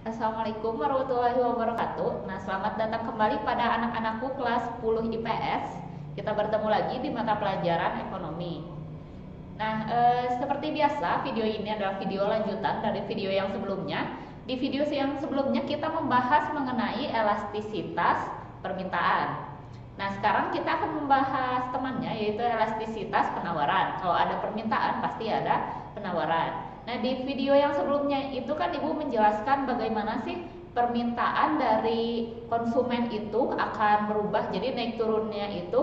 Assalamualaikum warahmatullahi wabarakatuh. Nah, selamat datang kembali pada anak-anakku kelas 10 IPS. Kita bertemu lagi di mata pelajaran ekonomi. Nah, seperti biasa, video ini adalah video lanjutan dari video yang sebelumnya. Di video yang sebelumnya kita membahas mengenai elastisitas permintaan. Nah, sekarang kita akan membahas temannya, yaitu elastisitas penawaran. Kalau ada permintaan, pasti ada penawaran. Nah, di video yang sebelumnya itu kan Ibu menjelaskan bagaimana sih permintaan dari konsumen itu akan berubah. Jadi naik turunnya itu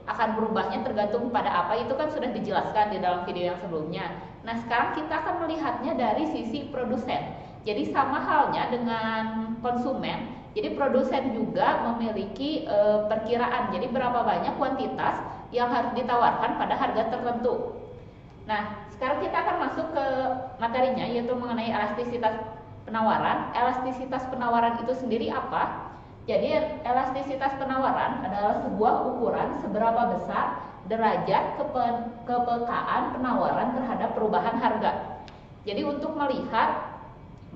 akan berubahnya tergantung pada apa, itu kan sudah dijelaskan di dalam video yang sebelumnya. Nah, sekarang kita akan melihatnya dari sisi produsen. Jadi sama halnya dengan konsumen. Jadi produsen juga memiliki perkiraan. Jadi berapa banyak kuantitas yang harus ditawarkan pada harga tertentu. Nah, sekarang kita akan masuk ke materinya, yaitu mengenai elastisitas penawaran. Elastisitas penawaran itu sendiri apa? Jadi elastisitas penawaran adalah sebuah ukuran seberapa besar derajat kepekaan penawaran terhadap perubahan harga. Jadi untuk melihat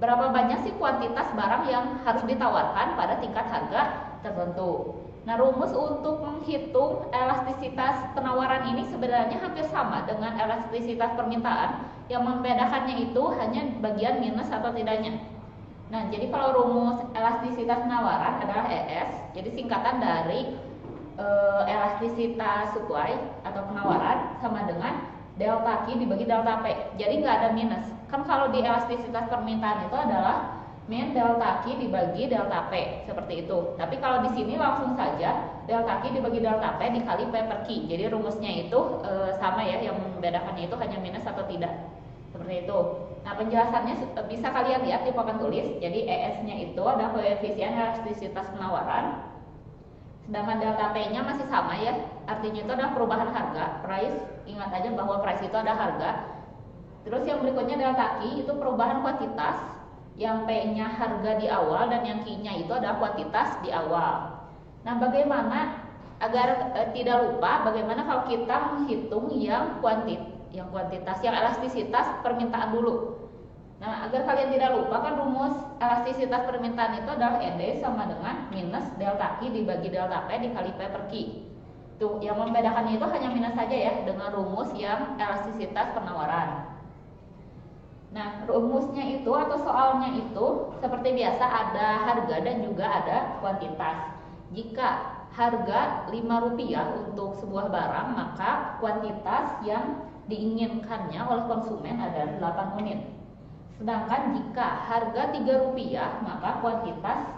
berapa banyak sih kuantitas barang yang harus ditawarkan pada tingkat harga tertentu. Nah, rumus untuk menghitung elastisitas penawaran ini sebenarnya hampir sama dengan elastisitas permintaan. Yang membedakannya itu hanya bagian minus atau tidaknya. Nah, jadi kalau rumus elastisitas penawaran adalah ES, jadi singkatan dari elastisitas supply atau penawaran sama dengan delta Q dibagi delta P. Jadi nggak ada minus. Kan kalau di elastisitas permintaan itu adalah min delta Q dibagi delta P, seperti itu. Tapi kalau di sini langsung saja delta Q dibagi delta P dikali P per Q. Jadi rumusnya itu sama ya, yang membedakannya itu hanya minus atau tidak. Seperti itu. Nah, penjelasannya bisa kalian lihat di papan tulis. Jadi ES-nya itu ada koefisien elastisitas penawaran. Sedangkan delta P-nya masih sama ya. Artinya itu adalah perubahan harga, price. Ingat aja bahwa price itu ada harga. Terus yang berikutnya delta Q itu perubahan kuantitas. Yang P-nya harga di awal dan yang Q-nya itu adalah kuantitas di awal. Nah, bagaimana agar tidak lupa, bagaimana kalau kita menghitung yang kuantitas, yang elastisitas permintaan dulu. Nah, agar kalian tidak lupa, kan rumus elastisitas permintaan itu adalah ED sama dengan minus delta Q dibagi delta P dikali P per Q. Tuh, yang membedakannya itu hanya minus saja ya dengan rumus yang elastisitas penawaran. Nah, rumusnya itu atau soalnya itu seperti biasa ada harga dan juga ada kuantitas. Jika harga Rp5 untuk sebuah barang, maka kuantitas yang diinginkannya oleh konsumen adalah 8 unit. Sedangkan jika harga Rp3, maka kuantitas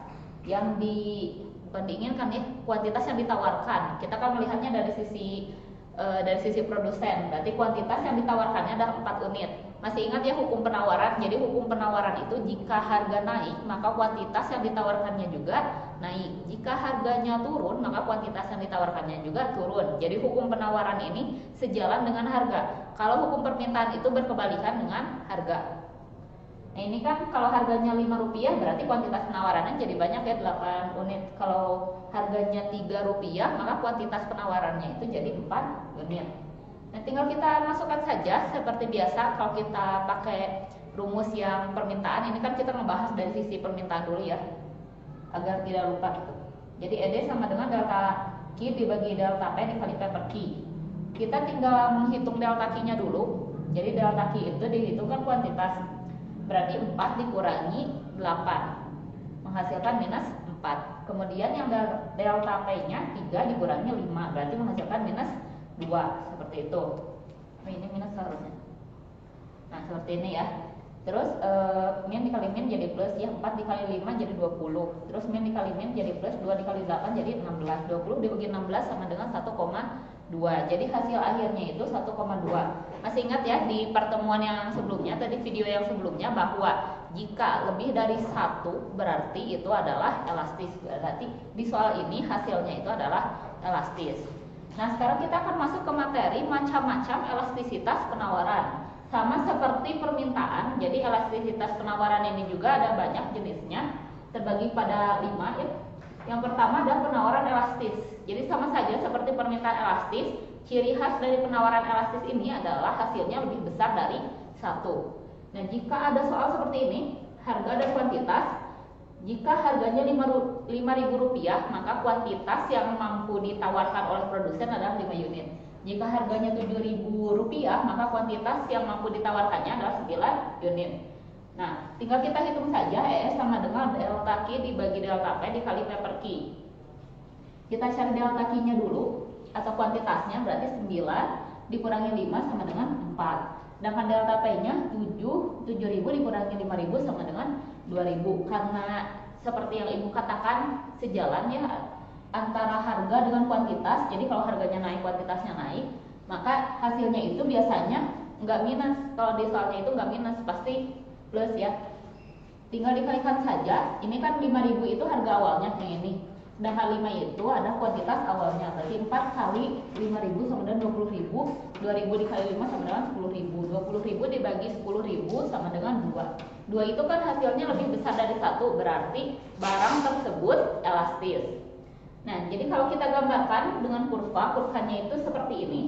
yang diinginkan ya, kuantitas yang ditawarkan. Kita akan melihatnya dari sisi produsen. Berarti kuantitas yang ditawarkannya adalah 4 unit. Masih ingat ya hukum penawaran? Jadi hukum penawaran itu jika harga naik, maka kuantitas yang ditawarkannya juga naik. Jika harganya turun, maka kuantitas yang ditawarkannya juga turun. Jadi hukum penawaran ini sejalan dengan harga. Kalau hukum permintaan itu berkebalikan dengan harga. Nah, ini kan kalau harganya Rp5 berarti kuantitas penawarannya jadi banyak ya, 8 unit. Kalau harganya Rp3, maka kuantitas penawarannya itu jadi 4 unit. Nah, tinggal kita masukkan saja seperti biasa. Kalau kita pakai rumus yang permintaan, ini kan kita membahas dari sisi permintaan dulu ya, agar tidak lupa gitu. Jadi ED sama dengan delta Q dibagi delta P dikali P per Q. Kita tinggal menghitung delta Q-nya dulu. Jadi delta Q itu dihitungkan kuantitas. Berarti 4 dikurangi 8 menghasilkan minus 4. Kemudian yang delta P-nya 3 dikurangi 5 berarti menghasilkan minus 2, seperti itu. Ini minus seharusnya. Nah, seperti ini ya. Terus min dikali min jadi plus ya, 4 dikali 5 jadi 20. Terus min dikali min jadi plus, 2 dikali 8 jadi 16. 20 dibagi 16 sama dengan 1,2. Jadi hasil akhirnya itu 1,2. Masih ingat ya di pertemuan yang sebelumnya, tadi video yang sebelumnya, bahwa jika lebih dari 1 berarti itu adalah elastis. Berarti di soal ini hasilnya itu adalah elastis. Nah, sekarang kita akan masuk ke materi macam-macam elastisitas penawaran. Sama seperti permintaan, jadi elastisitas penawaran ini juga ada banyak jenisnya, terbagi pada 5 ya. Yang pertama adalah penawaran elastis. Jadi sama saja seperti permintaan elastis, ciri khas dari penawaran elastis ini adalah hasilnya lebih besar dari 1. Nah, jika ada soal seperti ini, harga dan kuantitas, Jika harganya Rp5.000, maka kuantitas yang mampu ditawarkan oleh produsen adalah 5 unit. Jika harganya Rp7.000, maka kuantitas yang mampu ditawarkannya adalah 9 unit. Nah, tinggal kita hitung saja ES sama dengan delta Q dibagi delta P dikali P per Q. Kita cari delta Q-nya dulu, atau kuantitasnya, berarti 9 dikurangi 5 sama dengan 4. Sedangkan delta P-nya 7.000 dikurangi 5.000 sama dengan 2.000. Karena seperti yang Ibu katakan, sejalan ya antara harga dengan kuantitas. Jadi kalau harganya naik, kuantitasnya naik, maka hasilnya itu biasanya nggak minus. Kalau di soalnya itu nggak minus, pasti plus ya. Tinggal dikalikan saja. Ini kan 5.000 itu harga awalnya yang ini. Sedangkan 5 itu ada kuantitas awalnya. Berarti 4 kali 5.000 sama dengan 20.000. 2.000 dikali 5 sama dengan 10.000. 20.000 dibagi 10.000 sama dengan 2. 2 itu kan hasilnya lebih besar dari 1. Berarti barang tersebut elastis. Nah, jadi kalau kita gambarkan dengan kurvanya itu seperti ini.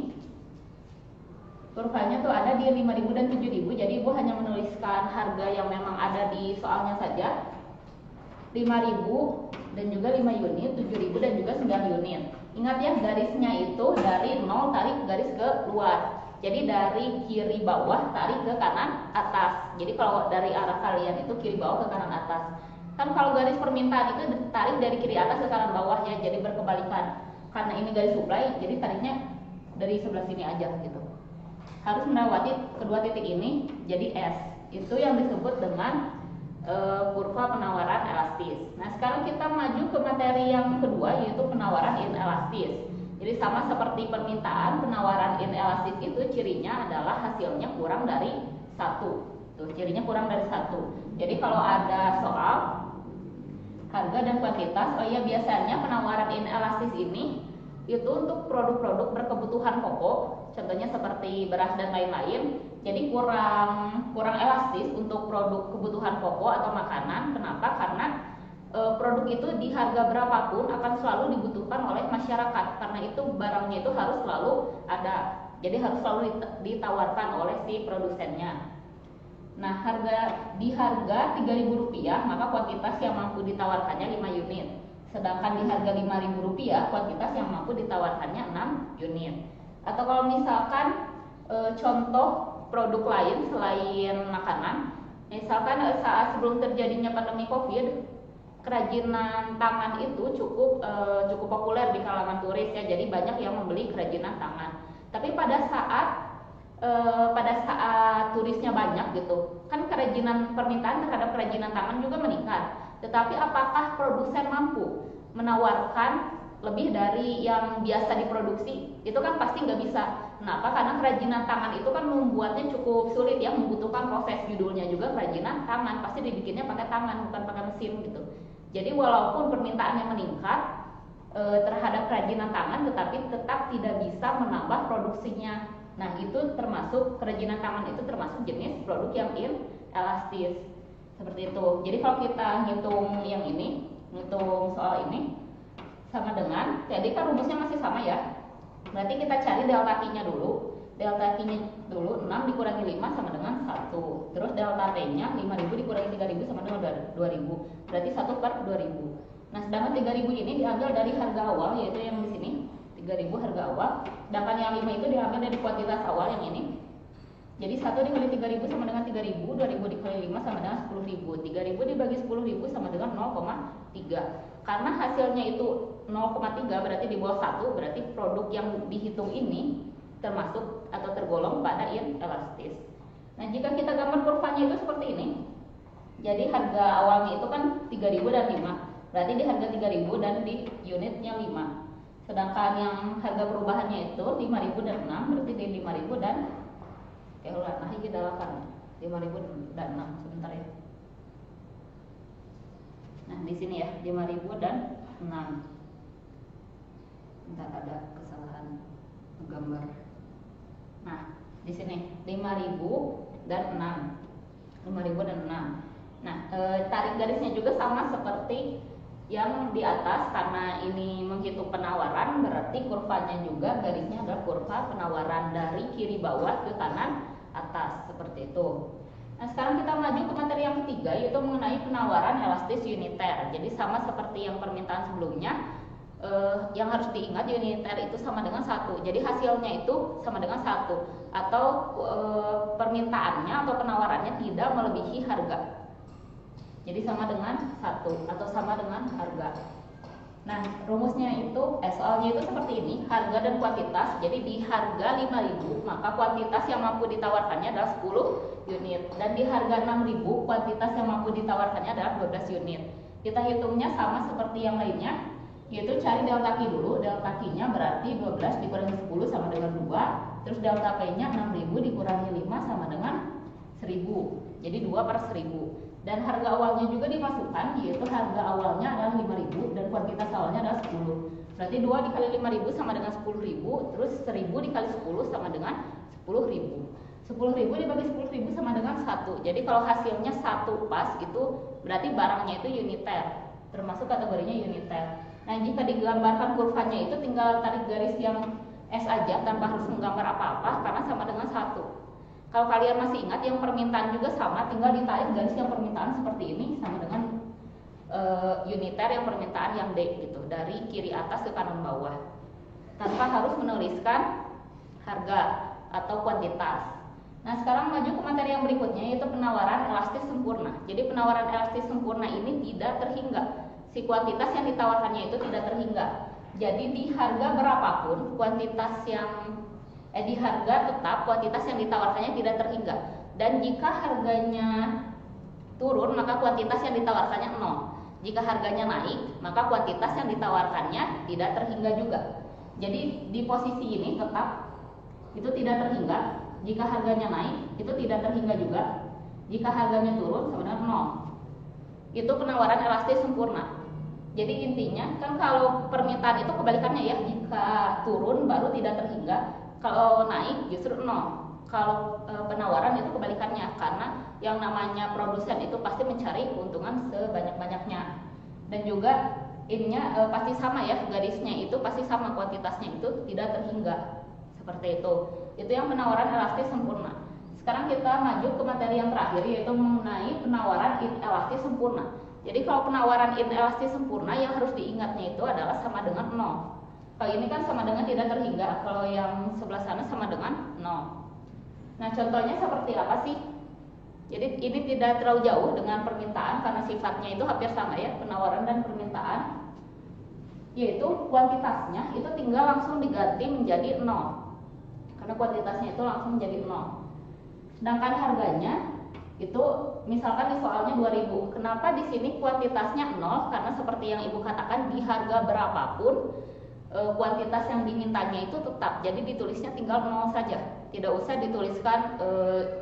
Kurvanya tuh ada di 5.000 dan 7.000. Jadi Ibu hanya menuliskan harga yang memang ada di soalnya saja. 5.000 dan juga 5 unit, 7.000 dan juga 9 unit. Ingat ya, garisnya itu dari 0 tarik garis ke luar. Jadi dari kiri bawah tarik ke kanan atas. Jadi kalau dari arah kalian itu kiri bawah ke kanan atas. Kan kalau garis permintaan itu tarik dari kiri atas ke kanan bawah ya, jadi berkebalikan. Karena ini garis supply, jadi tariknya dari sebelah sini aja gitu. Harus melewati kedua titik ini, jadi S. Itu yang disebut dengan kurva penawaran elastis. Nah, sekarang kita maju ke materi yang kedua, yaitu penawaran inelastis. Jadi sama seperti permintaan, penawaran inelastis itu cirinya adalah hasilnya kurang dari 1. Tuh, cirinya kurang dari 1. Jadi kalau ada soal harga dan kuantitas, oh iya, biasanya penawaran inelastis ini itu untuk produk-produk berkebutuhan pokok, contohnya seperti beras dan lain-lain. Jadi kurang elastis untuk produk kebutuhan pokok atau makanan. Kenapa? Karena produk itu di harga berapapun akan selalu dibutuhkan oleh masyarakat. Karena itu barangnya itu harus selalu ada. Jadi harus selalu ditawarkan oleh si produsennya. Nah, di harga Rp3.000, maka kuantitas yang mampu ditawarkannya 5 unit. Sedangkan di harga Rp5.000, kuantitas yang mampu ditawarkannya 6 unit. Atau kalau misalkan contoh produk lain selain makanan, misalkan saat sebelum terjadinya pandemi COVID, kerajinan tangan itu cukup populer di kalangan turis ya. Jadi banyak yang membeli kerajinan tangan. Tapi pada saat turisnya banyak gitu, kan permintaan terhadap kerajinan tangan juga meningkat. Tetapi apakah produsen mampu menawarkan lebih dari yang biasa diproduksi? Itu kan pasti nggak bisa. Kenapa? Karena kerajinan tangan itu kan membuatnya cukup sulit ya, membutuhkan proses. Judulnya juga kerajinan tangan, pasti dibikinnya pakai tangan, bukan pakai mesin gitu. Jadi walaupun permintaannya meningkat terhadap kerajinan tangan, tetapi tetap tidak bisa menambah produksinya. Nah, itu termasuk kerajinan tangan itu termasuk jenis produk yang inelastis. Seperti itu. Jadi kalau kita ngitung yang ini, ngitung soal ini sama dengan, jadi kan rumusnya masih sama ya. Berarti kita cari delta Q-nya dulu. Delta Q-nya dulu 6 dikurangi 5 sama dengan 1. Terus delta T-nya 5.000 dikurangi 3.000 sama dengan 2.000. Berarti 1 per 2.000. Nah, sedangkan 3.000 ini diambil dari harga awal, yaitu yang di sini 3.000 harga awal. Sedangkan yang 5 itu diambil dari kuantitas awal yang ini. Jadi 1 dikali 3.000 sama dengan 3.000, 2.000 dikali 5 sama dengan 10.000. 3.000 dibagi 10.000 sama dengan 0,3. Karena hasilnya itu 0,3 berarti di bawah 1, berarti produk yang dihitung ini termasuk atau tergolong pada inelastis. Nah, jika kita gambar kurvanya itu seperti ini. Jadi harga awalnya itu kan 3.000 dan 5. Berarti di harga 3.000 dan di unitnya 5. Sedangkan yang harga perubahannya itu 5.000 dan 6, berarti di 5.000 dan nah ini 8. 5.000 dan 6 sebentar ya. Nah, di sini ya 5.000 dan 6. Bentar, ada kesalahan gambar. Nah, di sini 5.000 dan 6. 5.000 dan 6. Nah, tarik garisnya juga sama seperti yang di atas. Karena ini menghitung penawaran, berarti kurvanya juga garisnya adalah kurva penawaran dari kiri bawah ke kanan atas, seperti itu. Nah, sekarang kita maju ke materi yang ketiga, yaitu mengenai penawaran elastis uniter. Jadi sama seperti yang permintaan sebelumnya, yang harus diingat uniter itu sama dengan 1. Jadi hasilnya itu sama dengan 1, atau permintaannya atau penawarannya tidak melebihi harga. Jadi sama dengan 1 atau sama dengan harga. Nah, rumusnya itu, soalnya itu seperti ini, harga dan kuantitas. Jadi di harga 5.000, maka kuantitas yang mampu ditawarkannya adalah 10 unit. Dan di harga 6.000, kuantitas yang mampu ditawarkannya adalah 12 unit. Kita hitungnya sama seperti yang lainnya, yaitu cari delta Q dulu. Delta Q-nya berarti 12 dikurangi 10 sama dengan 2. Terus delta P-nya 6.000 dikurangi 5 sama dengan 1.000. Jadi 2 per 1.000. Dan harga awalnya juga dimasukkan, yaitu harga awalnya adalah 5.000 dan kuantitas awalnya adalah 10. Berarti 2 dikali 5.000 sama dengan 10.000, terus 1.000 dikali 10 sama dengan 10.000. 10.000 dibagi 10.000 sama dengan 1. Jadi kalau hasilnya 1 pas, itu berarti barangnya itu uniter, termasuk kategorinya uniter. Nah, jika digambarkan kurvanya itu tinggal tarik garis yang S aja tanpa harus menggambar apa-apa, karena sama dengan 1. Kalau kalian masih ingat, yang permintaan juga sama, tinggal ditarik garis yang permintaan seperti ini sama dengan uniter yang permintaan yang D gitu, dari kiri atas ke kanan bawah, tanpa harus menuliskan harga atau kuantitas. Nah, sekarang maju ke materi yang berikutnya, yaitu penawaran elastis sempurna. Jadi penawaran elastis sempurna ini tidak terhingga. Si kuantitas yang ditawarkannya itu tidak terhingga. Jadi di harga berapapun kuantitas yang di harga tetap kuantitas yang ditawarkannya tidak terhingga. Dan jika harganya turun, maka kuantitas yang ditawarkannya 0. Jika harganya naik, maka kuantitas yang ditawarkannya tidak terhingga juga. Jadi di posisi ini tetap itu tidak terhingga. Jika harganya naik, itu tidak terhingga juga. Jika harganya turun, sama dengan 0. Itu penawaran elastis sempurna. Jadi intinya kan kalau permintaan itu kebalikannya ya, jika turun baru tidak terhingga. Kalau naik justru 0. Kalau penawaran itu kebalikannya, karena yang namanya produsen itu pasti mencari keuntungan sebanyak-banyaknya. Dan juga ininya pasti sama ya, garisnya itu pasti sama, kuantitasnya itu tidak terhingga. Seperti itu. Itu yang penawaran elastis sempurna. Sekarang kita maju ke materi yang terakhir, yaitu mengenai penawaran inelastis sempurna. Jadi kalau penawaran inelastis sempurna, yang harus diingatnya itu adalah sama dengan 0. Kalau ini kan sama dengan tidak terhingga, kalau yang sebelah sana sama dengan 0. Nah, contohnya seperti apa sih? Jadi ini tidak terlalu jauh dengan permintaan, karena sifatnya itu hampir sama ya, penawaran dan permintaan. Yaitu kuantitasnya itu tinggal langsung diganti menjadi 0. Karena kuantitasnya itu langsung menjadi 0. Sedangkan harganya itu misalkan di soalnya 2.000. Kenapa di sini kuantitasnya 0? Karena seperti yang Ibu katakan, di harga berapapun kuantitas yang dimintanya itu tetap, jadi ditulisnya tinggal 0 saja, tidak usah dituliskan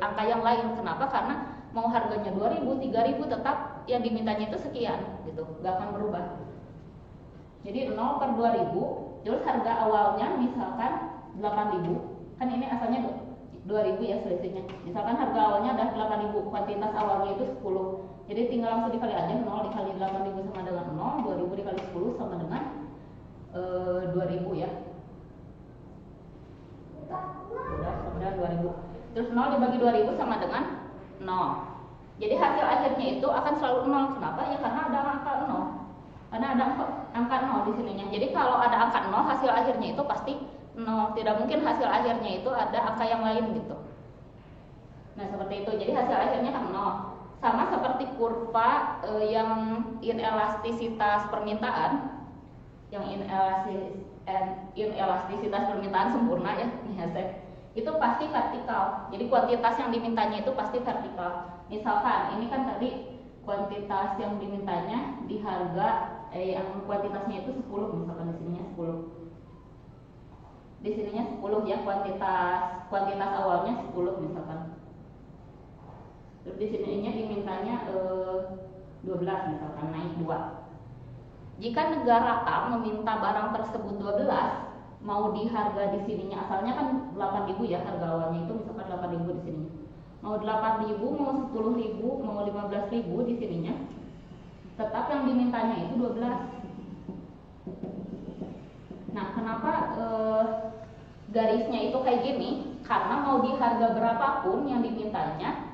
angka yang lain. Kenapa? Karena mau harganya 2.000, 3.000 tetap yang dimintanya itu sekian gitu, gak akan berubah. Jadi 0 per 2.000, terus harga awalnya misalkan 8.000, kan ini asalnya 2.000 ya selisihnya. Misalkan harga awalnya adalah 8.000, kuantitas awalnya itu 10, jadi tinggal langsung dikali aja, 0 dikali 8.000 sama dengan 0, 2.000 dikali 10 sama dengan 2.000 ya. Udah sama dengan 2.000. Terus 0 dibagi 2.000 sama dengan 0. Jadi hasil akhirnya itu akan selalu 0. Kenapa? Ya karena ada angka 0. Karena ada angka 0 di sininya. Jadi kalau ada angka 0, hasil akhirnya itu pasti 0. Tidak mungkin hasil akhirnya itu ada angka yang lain gitu. Nah, seperti itu. Jadi hasil akhirnya kan 0. Sama seperti kurva yang inelastisitas permintaan, yang inelastisitas permintaan sempurna ya, itu pasti vertikal. Jadi kuantitas yang dimintanya itu pasti vertikal. Misalkan ini kan tadi kuantitas yang dimintanya di harga yang kuantitasnya itu 10, misalkan di sininya 10. Di sininya 10 ya, kuantitas awalnya 10 misalkan. Terus di sininya dimintanya 12 misalkan, naik 2. Jika negara A meminta barang tersebut 12, mau di harga di sininya asalnya kan 8.000 ya, harga awalnya itu misalkan 8.000 di sini. Mau 8.000, mau 10.000, mau 15.000 di sininya, tetap yang dimintanya itu 12. Nah, kenapa garisnya itu kayak gini? Karena mau di harga berapapun yang dimintanya,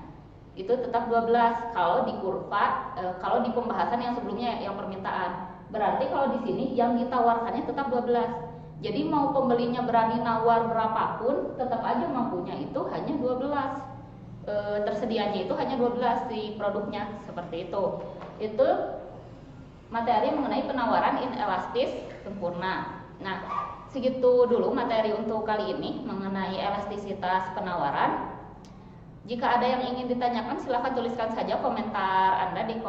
itu tetap 12 kalau di kurva kalau di pembahasan yang sebelumnya yang permintaan. Berarti kalau di sini yang ditawarkannya tetap 12. Jadi mau pembelinya berani nawar berapapun tetap aja mampunya itu hanya 12. Tersedianya itu hanya 12 di produknya, seperti itu. Itu materi mengenai penawaran inelastis sempurna. Nah, segitu dulu materi untuk kali ini mengenai elastisitas penawaran. Jika ada yang ingin ditanyakan, silahkan tuliskan saja komentar Anda di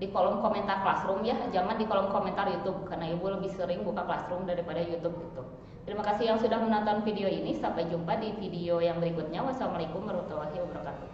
kolom komentar Classroom ya. Jangan di kolom komentar YouTube karena Ibu lebih sering buka Classroom daripada YouTube gitu. Terima kasih yang sudah menonton video ini. Sampai jumpa di video yang berikutnya. Wassalamualaikum warahmatullahi wabarakatuh.